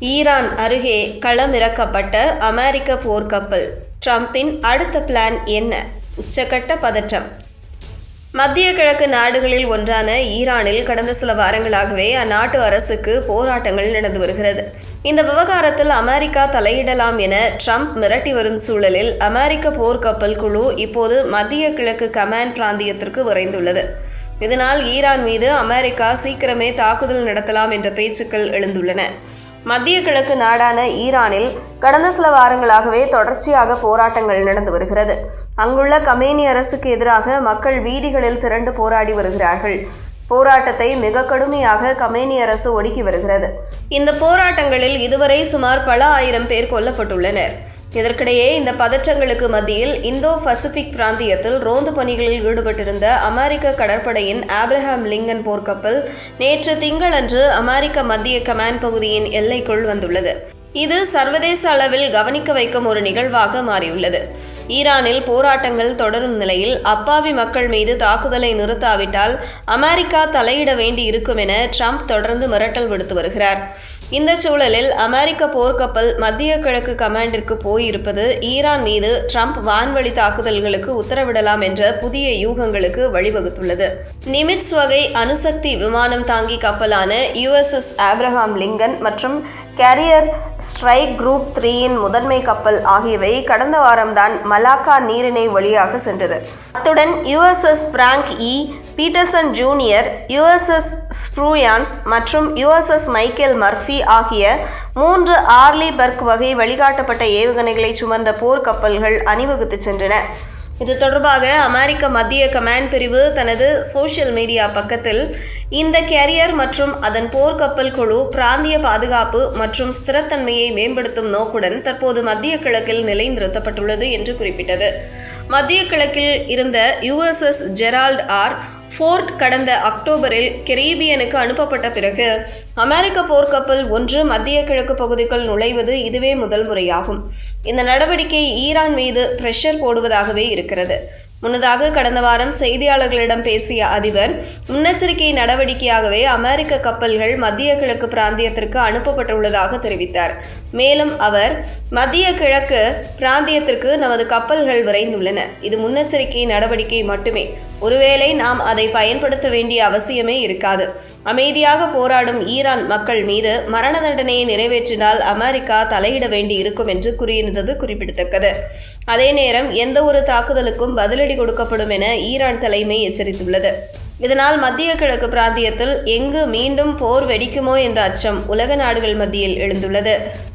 Iran அருகே களமிறக்கப்பட்ட அமெரிக்க போர்க்கப்பல். ட்ரம்பின் அடுத்த பிளான் என்ன? உச்சக்கட்ட பதற்றம். மத்திய கிழக்கு நாடுகளில் ஒன்றான ஈரானில் கடந்த சில வாரங்களாகவே அந்நாட்டு அரசுக்கு போராட்டங்கள் நடந்து வருகிறது. இந்த விவகாரத்தில் அமெரிக்கா தலையிடலாம் என ட்ரம்ப் மிரட்டி வரும் சூழலில் அமெரிக்க போர்க்கப்பல் குழு இப்போது மத்திய கிழக்கு கமாண்ட் பிராந்தியத்திற்கு விரைந்துள்ளது. இதனால் ஈரான் மீது அமெரிக்கா சீக்கிரமே தாக்குதல் நடத்தலாம் என்ற பேச்சுக்கள் எழுந்துள்ளன. மத்திய கிழக்கு நாடான ஈரானில் கடந்த சில வாரங்களாகவே தொடர்ச்சியாக போராட்டங்கள் நடந்து வருகிறது. அங்குள்ள கமேனி அரசுக்கு எதிராக மக்கள் வீதிகளில் திரண்டு போராடி வருகிறார்கள். போராட்டத்தை மிக கடுமையாக கமேனி அரசு ஒடுக்கி வருகிறது. இந்த போராட்டங்களில் இதுவரை சுமார் பல ஆயிரம் பேர் கொல்லப்பட்டுள்ளனர். இதற்கிடையே இந்த பதற்றங்களுக்கு மத்தியில் இந்தோ பசிபிக் பிராந்தியத்தில் ரோந்து பணிகளில் ஈடுபட்டிருந்த அமெரிக்க கடற்படையின் ஆப்ரஹாம் லிங்கன் போர்க்கப்பல் நேற்று திங்களன்று அமெரிக்க மத்திய கமாண்ட் பகுதியின் எல்லைக்குள் வந்துள்ளது. இது சர்வதேச அளவில் கவனிக்க வைக்கும் ஒரு நிகழ்வாக மாறியுள்ளது. ஈரானில் போராட்டங்கள் தொடரும் நிலையில் அப்பாவி மக்கள் மீது தாக்குதலை நிறுத்தாவிட்டால் அமெரிக்கா தலையிட வேண்டி இருக்கும் என ட்ரம்ப் தொடர்ந்து மிரட்டல் விடுத்து வருகிறார். இந்த சூழலில் அமெரிக்க போர்க்கப்பல் மத்திய கிழக்கு கமாண்டிற்கு போயிருப்பது ஈரான் மீது ட்ரம்ப் வான்வழி தாக்குதல்களுக்கு உத்தரவிடலாம் என்ற புதிய யூகங்களுக்கு வழிவகுத்துள்ளது. நிமிட்ஸ் வகை அணுசக்தி விமானம் தாங்கி கப்பலான USS ஆப்ரஹாம் லிங்கன் மற்றும் கேரியர் ஸ்ட்ரைக் குரூப் 3 முதன்மை கப்பல் ஆகியவை கடந்த வாரம்தான் மலாக்கா நீரிணை வழியாக சென்றது. அத்துடன் USS Frank Peterson junior, USS Spruance மற்றும் USS மைக்கேல் மர்ஃபி ஆகிய 3 ஆர்லிபர்க் வகை வழிகாட்டப்பட்ட ஏவுகணைகளை சுமந்த போர்க்கப்பல்கள் அணிவகுத்து சென்றன. இது தொடர்பாக அமெரிக்க மத்திய கமாண்ட் பிரிவு தனது சோஷியல் மீடியா பக்கத்தில் இந்த கேரியர் மற்றும் அதன் போர்க்கப்பல் குழு பிராந்திய பாதுகாப்பு மற்றும் ஸ்திரத்தன்மையை மேம்படுத்தும் நோக்குடன் தற்போது மத்திய கிழக்கில் நிலைநிறுத்தப்பட்டுள்ளது என்று குறிப்பிட்டது. மத்திய கிழக்கில் இருந்த USS ஜெரால்ட் ஆர். ஃபோர்ட் கடந்த அக்டோபரில் கரீபியனுக்கு அனுப்பப்பட்ட பிறகு அமெரிக்க போர்க்கப்பல் ஒன்று மத்திய கிழக்கு பகுதிக்குள் நுழைவது இதுவே முதல் முறையாகும். இந்த நடவடிக்கை ஈரான் மீது பிரஷர் போடுவதாகவே இருக்கிறது. முன்னதாக கடந்த வாரம் செய்தியாளர்களிடம் பேசிய அதிபர் முன்னெச்சரிக்கை நடவடிக்கையாகவே அமெரிக்க கப்பல்கள் மத்திய கிழக்கு பிராந்தியத்திற்கு அனுப்பப்பட்டுள்ளதாக தெரிவித்தார். மேலும் அவர் மத்திய கிழக்கு பிராந்தியத்திற்கு நமது கப்பல்கள் விரைந்துள்ளன. இது முன்னெச்சரிக்கை நடவடிக்கை மட்டுமே. ஒருவேளை நாம் அதை பயன்படுத்த வேண்டிய அவசியமே இருக்காது. அமைதியாக போராடும் ஈரான் மக்கள் மீது மரண தண்டனையை நிறைவேற்றினால் அமெரிக்கா தலையிட வேண்டி இருக்கும் என்று கூறியிருந்தது குறிப்பிடத்தக்கது. அதே நேரம் எந்த ஒரு தாக்குதலுக்கும் பதிலடி கொடுக்கப்படும் என ஈரான் தலைமை எச்சரித்துள்ளது. இதனால் மத்திய கிழக்கு பிராந்தியத்தில் எங்கு மீண்டும் போர் வெடிக்குமோ என்ற அச்சம் உலக நாடுகள் மத்தியில் எழுந்துள்ளது.